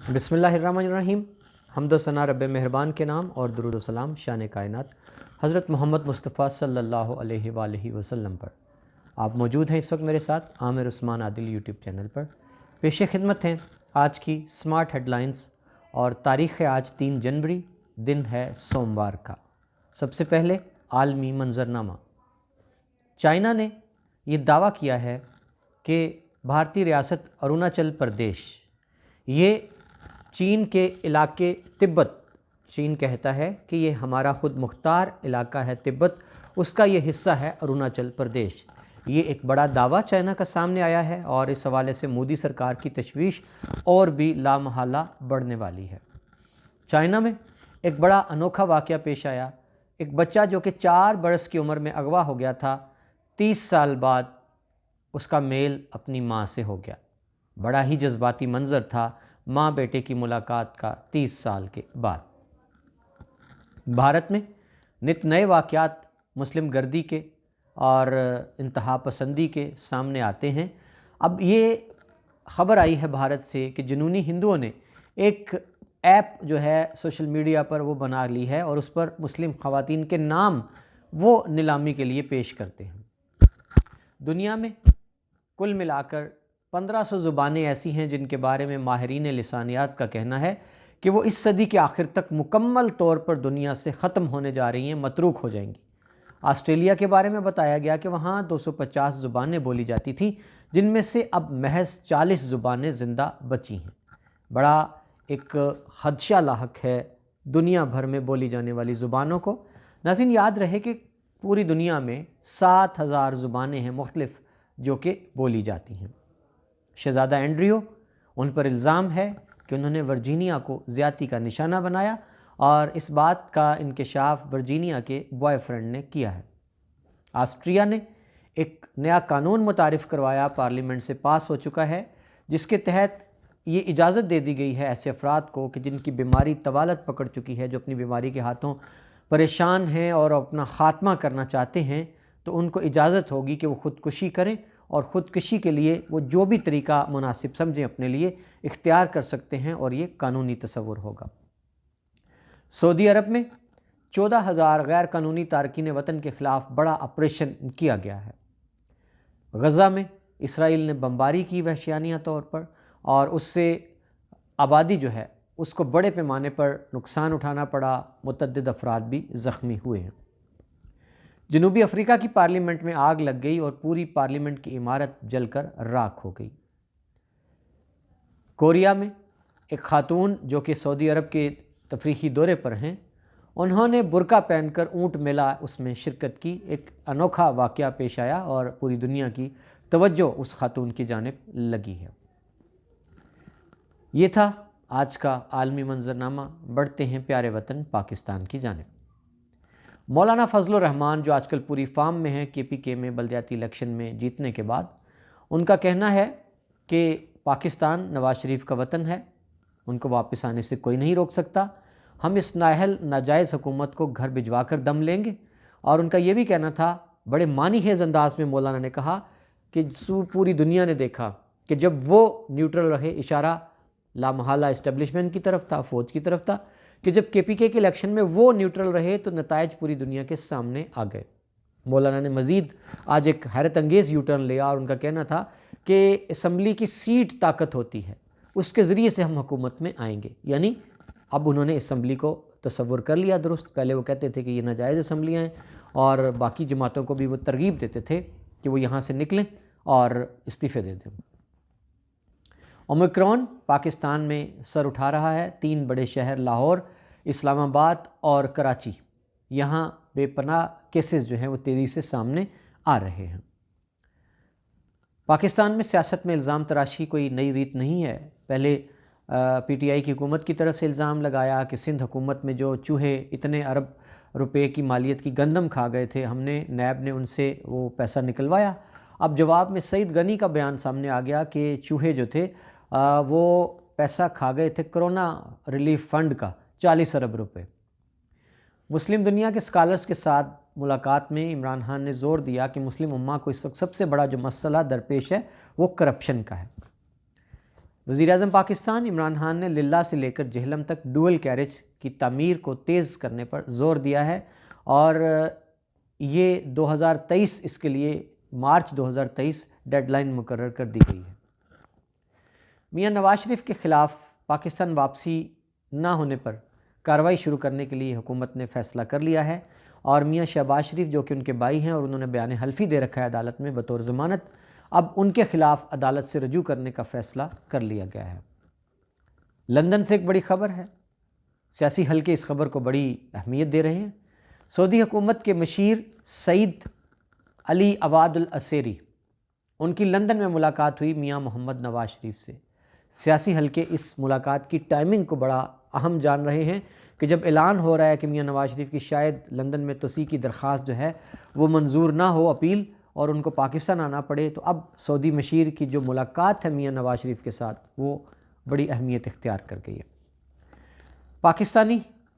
بسم اللہ الرحمن الرحیم۔ حمد و ثنا رب مہربان کے نام اور درود و سلام شان کائنات حضرت محمد مصطفیٰ صلی اللہ علیہ وآلہ وسلم پر۔ آپ موجود ہیں اس وقت میرے ساتھ عامر عثمان عادل یوٹیوب چینل پر۔ پیش خدمت ہیں آج کی سمارٹ ہیڈ لائنز اور تاریخ آج 3 جنوری، دن ہے سوموار کا۔ سب سے پہلے عالمی منظرنامہ۔ چائنا نے یہ دعویٰ کیا ہے کہ بھارتی ریاست اروناچل پردیش یہ چین کے علاقے تبت، چین کہتا ہے کہ یہ ہمارا خود مختار علاقہ ہے تبت، اس کا یہ حصہ ہے اروناچل پردیش۔ یہ ایک بڑا دعویٰ چائنا کا سامنے آیا ہے اور اس حوالے سے مودی سرکار کی تشویش اور بھی لامحالہ بڑھنے والی ہے۔ چائنا میں ایک بڑا انوکھا واقعہ پیش آیا۔ ایک بچہ جو کہ 4 برس کی عمر میں اغوا ہو گیا تھا، 30 سال بعد اس کا میل اپنی ماں سے ہو گیا۔ بڑا ہی جذباتی منظر تھا ماں بیٹے کی ملاقات کا 30 سال کے بعد۔ بھارت میں نت نئے واقعات مسلم گردی کے اور انتہا پسندی کے سامنے آتے ہیں۔ اب یہ خبر آئی ہے بھارت سے کہ جنونی ہندوؤں نے ایک ایپ جو ہے سوشل میڈیا پر وہ بنا لی ہے اور اس پر مسلم خواتین کے نام وہ نیلامی کے لیے پیش کرتے ہیں۔ دنیا میں کل ملا کر 1500 زبانیں ایسی ہیں جن کے بارے میں ماہرین لسانیات کا کہنا ہے کہ وہ اس صدی کے آخر تک مکمل طور پر دنیا سے ختم ہونے جا رہی ہیں، متروک ہو جائیں گی۔ آسٹریلیا کے بارے میں بتایا گیا کہ وہاں 250 زبانیں بولی جاتی تھیں، جن میں سے اب محض 40 زبانیں زندہ بچی ہیں۔ بڑا ایک خدشہ لاحق ہے دنیا بھر میں بولی جانے والی زبانوں کو۔ ناظرین، یاد رہے کہ پوری دنیا میں 7000 زبانیں ہیں مختلف جو کہ بولی جاتی ہیں۔ شہزادہ اینڈریو، ان پر الزام ہے کہ انہوں نے ورجینیا کو زیادتی کا نشانہ بنایا اور اس بات کا انکشاف ورجینیا کے بوائے فرینڈ نے کیا ہے۔ آسٹریا نے ایک نیا قانون متعارف کروایا، پارلیمنٹ سے پاس ہو چکا ہے، جس کے تحت یہ اجازت دے دی گئی ہے ایسے افراد کو کہ جن کی بیماری طوالت پکڑ چکی ہے، جو اپنی بیماری کے ہاتھوں پریشان ہیں اور اپنا خاتمہ کرنا چاہتے ہیں، تو ان کو اجازت ہوگی کہ وہ خودکشی کریں اور خودکشی کے لیے وہ جو بھی طریقہ مناسب سمجھیں اپنے لیے اختیار کر سکتے ہیں اور یہ قانونی تصور ہوگا۔ سعودی عرب میں 14,000 غیر قانونی تارکین وطن کے خلاف بڑا آپریشن کیا گیا ہے۔ غزہ میں اسرائیل نے بمباری کی وحشیانہ طور پر اور اس سے آبادی جو ہے اس کو بڑے پیمانے پر نقصان اٹھانا پڑا، متعدد افراد بھی زخمی ہوئے ہیں۔ جنوبی افریقہ کی پارلیمنٹ میں آگ لگ گئی اور پوری پارلیمنٹ کی عمارت جل کر راکھ ہو گئی۔ کوریا میں ایک خاتون جو کہ سعودی عرب کے تفریحی دورے پر ہیں، انہوں نے برقع پہن کر اونٹ میلہ اس میں شرکت کی۔ ایک انوکھا واقعہ پیش آیا اور پوری دنیا کی توجہ اس خاتون کی جانب لگی ہے۔ یہ تھا آج کا عالمی منظرنامہ۔ بڑھتے ہیں پیارے وطن پاکستان کی جانب۔ مولانا فضل الرحمان جو آج کل پوری فارم میں ہیں KPK میں بلدیاتی الیکشن میں جیتنے کے بعد، ان کا کہنا ہے کہ پاکستان نواز شریف کا وطن ہے، ان کو واپس آنے سے کوئی نہیں روک سکتا، ہم اس نااہل ناجائز حکومت کو گھر بھجوا کر دم لیں گے۔ اور ان کا یہ بھی کہنا تھا، بڑے معنی خیز انداز میں مولانا نے کہا کہ پوری دنیا نے دیکھا کہ جب وہ نیوٹرل رہے، اشارہ لامحالہ اسٹیبلشمنٹ کی طرف تھا، فوج کی طرف تھا، کہ جب KPK کے الیکشن میں وہ نیوٹرل رہے تو نتائج پوری دنیا کے سامنے آ گئے۔ مولانا نے مزید آج ایک حیرت انگیز یوٹرن لیا اور ان کا کہنا تھا کہ اسمبلی کی سیٹ طاقت ہوتی ہے، اس کے ذریعے سے ہم حکومت میں آئیں گے۔ یعنی اب انہوں نے اسمبلی کو تصور کر لیا درست۔ پہلے وہ کہتے تھے کہ یہ ناجائز اسمبلیاں ہیں اور باقی جماعتوں کو بھی وہ ترغیب دیتے تھے کہ وہ یہاں سے نکلیں اور استعفے دے دیں۔ اومیکرون پاکستان میں سر اٹھا رہا ہے۔ 3 بڑے شہر لاہور، اسلام آباد اور کراچی، یہاں بے پناہ کیسز جو ہیں وہ تیزی سے سامنے آ رہے ہیں۔ پاکستان میں سیاست میں الزام تراشی کوئی نئی ریت نہیں ہے۔ پہلے PTI کی حکومت کی طرف سے الزام لگایا کہ سندھ حکومت میں جو چوہے اتنے ارب روپے کی مالیت کی گندم کھا گئے تھے، ہم نے نیب نے ان سے وہ پیسہ نکلوایا۔ اب جواب میں سعید غنی کا بیان سامنے آ گیا کہ چوہے جو تھے وہ پیسہ کھا گئے تھے کرونا ریلیف فنڈ کا 40 ارب روپے۔ مسلم دنیا کے سکالرز کے ساتھ ملاقات میں عمران خان نے زور دیا کہ مسلم امہ کو اس وقت سب سے بڑا جو مسئلہ درپیش ہے وہ کرپشن کا ہے۔ وزیراعظم پاکستان عمران خان نے للہ سے لے کر جہلم تک ڈوئل کیریج کی تعمیر کو تیز کرنے پر زور دیا ہے، اور یہ 2023 اس کے لیے مارچ 2023 ڈیڈ لائن مقرر کر دی گئی ہے۔ میاں نواز شریف کے خلاف پاکستان واپسی نہ ہونے پر کارروائی شروع کرنے کے لیے حکومت نے فیصلہ کر لیا ہے، اور میاں شہباز شریف جو کہ ان کے بھائی ہیں اور انہوں نے بیان حلفی دے رکھا ہے عدالت میں بطور ضمانت، اب ان کے خلاف عدالت سے رجوع کرنے کا فیصلہ کر لیا گیا ہے۔ لندن سے ایک بڑی خبر ہے، سیاسی حلقے اس خبر کو بڑی اہمیت دے رہے ہیں۔ سعودی حکومت کے مشیر سعید علی عواد العسیری، ان کی لندن میں ملاقات ہوئی میاں محمد نواز شریف سے۔ سیاسی حلقے اس ملاقات کی ٹائمنگ کو بڑا اہم جان رہے ہیں کہ جب اعلان ہو رہا ہے کہ میاں نواز شریف کی شاید لندن میں توسیع کی درخواست جو ہے وہ منظور نہ ہو، اپیل، اور ان کو پاکستان آنا پڑے، تو اب سعودی مشیر کی جو ملاقات ہے میاں نواز شریف کے ساتھ وہ بڑی اہمیت اختیار کر گئی ہے۔ پاکستانی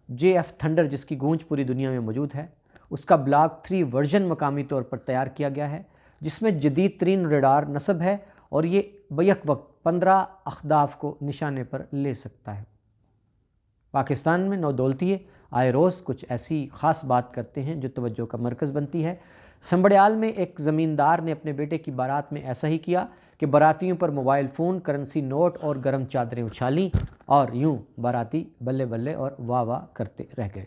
JF تھنڈر جس کی گونج پوری دنیا میں موجود ہے، اس کا بلاک 3 ورژن مقامی طور پر تیار کیا گیا ہے، جس میں جدید ترین ریڈار نصب ہے اور یہ بیک وقت 15 اہداف کو نشانے پر لے سکتا ہے۔ پاکستان میں نودولتیے آئے روز کچھ ایسی خاص بات کرتے ہیں جو توجہ کا مرکز بنتی ہے۔ سنبڑیال میں ایک زمیندار نے اپنے بیٹے کی بارات میں ایسا ہی کیا کہ باراتیوں پر موبائل فون، کرنسی نوٹ اور گرم چادریں اچھالیں، اور یوں باراتی بلے بلے اور واہ واہ کرتے رہ گئے۔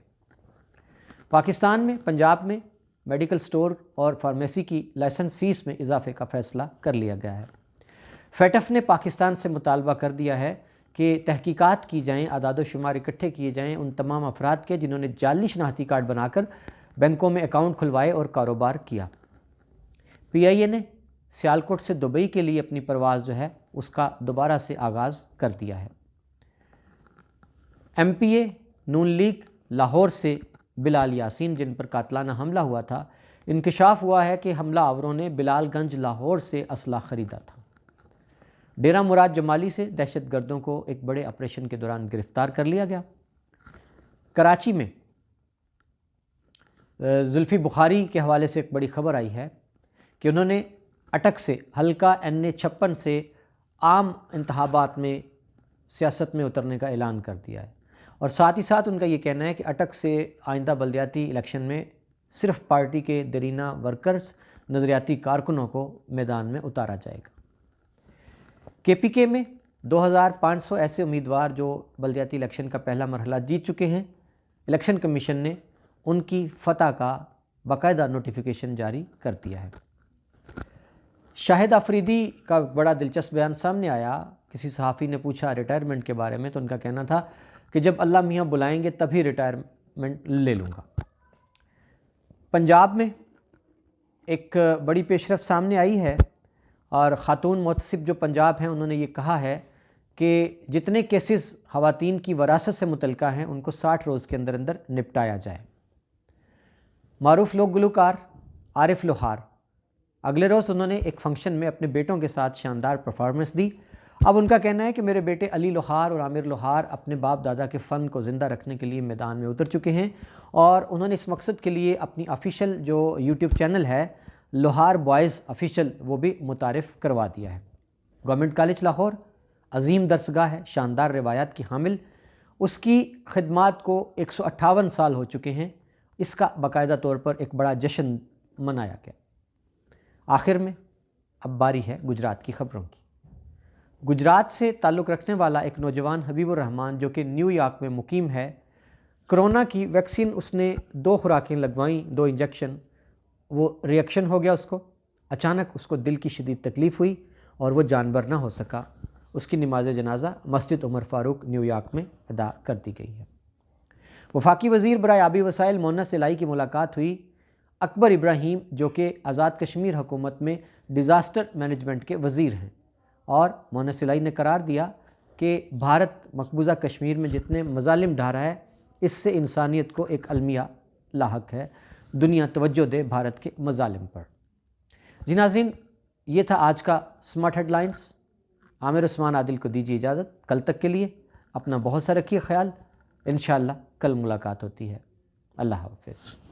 پاکستان میں پنجاب میں میڈیکل سٹور اور فارمیسی کی لائسنس فیس میں اضافے کا فیصلہ کر لیا گیا ہے۔ فیٹف نے پاکستان سے مطالبہ کر دیا ہے کہ تحقیقات کی جائیں، اعداد و شمار اکٹھے کیے جائیں ان تمام افراد کے جنہوں نے جعلی شناختی کارڈ بنا کر بینکوں میں اکاؤنٹ کھلوائے اور کاروبار کیا۔ PIA نے سیالکوٹ سے دبئی کے لیے اپنی پرواز جو ہے اس کا دوبارہ سے آغاز کر دیا ہے۔ MPA نون لیگ لاہور سے بلال یاسین جن پر قاتلانہ حملہ ہوا تھا، انکشاف ہوا ہے کہ حملہ آوروں نے بلال گنج لاہور سے اسلحہ خریدا تھا۔ ڈیرہ مراد جمالی سے دہشت گردوں کو ایک بڑے آپریشن کے دوران گرفتار کر لیا گیا۔ کراچی میں زلفی بخاری کے حوالے سے ایک بڑی خبر آئی ہے کہ انہوں نے اٹک سے حلقہ NA56 سے عام انتخابات میں سیاست میں اترنے کا اعلان کر دیا ہے، اور ساتھ ہی ساتھ ان کا یہ کہنا ہے کہ اٹک سے آئندہ بلدیاتی الیکشن میں صرف پارٹی کے دیرینہ ورکرز، نظریاتی کارکنوں کو میدان میں اتارا جائے گا۔ KPK میں 2500 ایسے امیدوار جو بلدیاتی الیکشن کا پہلا مرحلہ جیت چکے ہیں، الیکشن کمیشن نے ان کی فتح کا باقاعدہ نوٹیفیکیشن جاری کر دیا ہے۔ شاہد آفریدی کا بڑا دلچسپ بیان سامنے آیا۔ کسی صحافی نے پوچھا ریٹائرمنٹ کے بارے میں، تو ان کا کہنا تھا کہ جب اللہ میاں بلائیں گے تبھی ریٹائرمنٹ لے لوں گا۔ پنجاب میں ایک بڑی پیش رفت سامنے آئی ہے، اور خاتون محتسب جو پنجاب ہیں انہوں نے یہ کہا ہے کہ جتنے کیسز خواتین کی وراثت سے متعلقہ ہیں ان کو 60 روز کے اندر اندر نپٹایا جائے۔ معروف لوک گلوکار عارف لوہار، اگلے روز انہوں نے ایک فنکشن میں اپنے بیٹوں کے ساتھ شاندار پرفارمنس دی۔ اب ان کا کہنا ہے کہ میرے بیٹے علی لوہار اور عامر لوہار اپنے باپ دادا کے فن کو زندہ رکھنے کے لیے میدان میں اتر چکے ہیں، اور انہوں نے اس مقصد کے لیے اپنی آفیشیل جو YouTube چینل ہے لوہار بوائز آفیشیل وہ بھی متعارف کروا دیا ہے۔ گورنمنٹ کالج لاہور عظیم درسگاہ ہے، شاندار روایات کی حامل، اس کی خدمات کو 158 سال ہو چکے ہیں۔ اس کا باقاعدہ طور پر ایک بڑا جشن منایا گیا۔ آخر میں اب باری ہے گجرات کی خبروں کی۔ گجرات سے تعلق رکھنے والا ایک نوجوان حبیب الرحمان جو کہ نیو یارک میں مقیم ہے، کرونا کی ویکسین اس نے 2 خوراکیں لگوائیں، 2 انجیکشن، وہ ری ایکشن ہو گیا، اس کو اچانک اس کو دل کی شدید تکلیف ہوئی اور وہ جانبر نہ ہو سکا۔ اس کی نماز جنازہ مسجد عمر فاروق نیو یارک میں ادا کر دی گئی ہے۔ وفاقی وزیر برائے آبی وسائل مونس الہی کی ملاقات ہوئی اکبر ابراہیم جو کہ آزاد کشمیر حکومت میں ڈیزاسٹر مینجمنٹ کے وزیر ہیں، اور مونس الہی نے قرار دیا کہ بھارت مقبوضہ کشمیر میں جتنے مظالم ڈھا رہا ہے اس سے انسانیت کو ایک المیہ لاحق ہے، دنیا توجہ دے بھارت کے مظالم پر۔ جی ناظرین، یہ تھا آج کا سمارٹ ہیڈ لائنز۔ عامر عثمان عادل کو دیجیے اجازت، کل تک کے لیے اپنا بہت سا رکھیے خیال، انشاءاللہ کل ملاقات ہوتی ہے۔ اللہ حافظ۔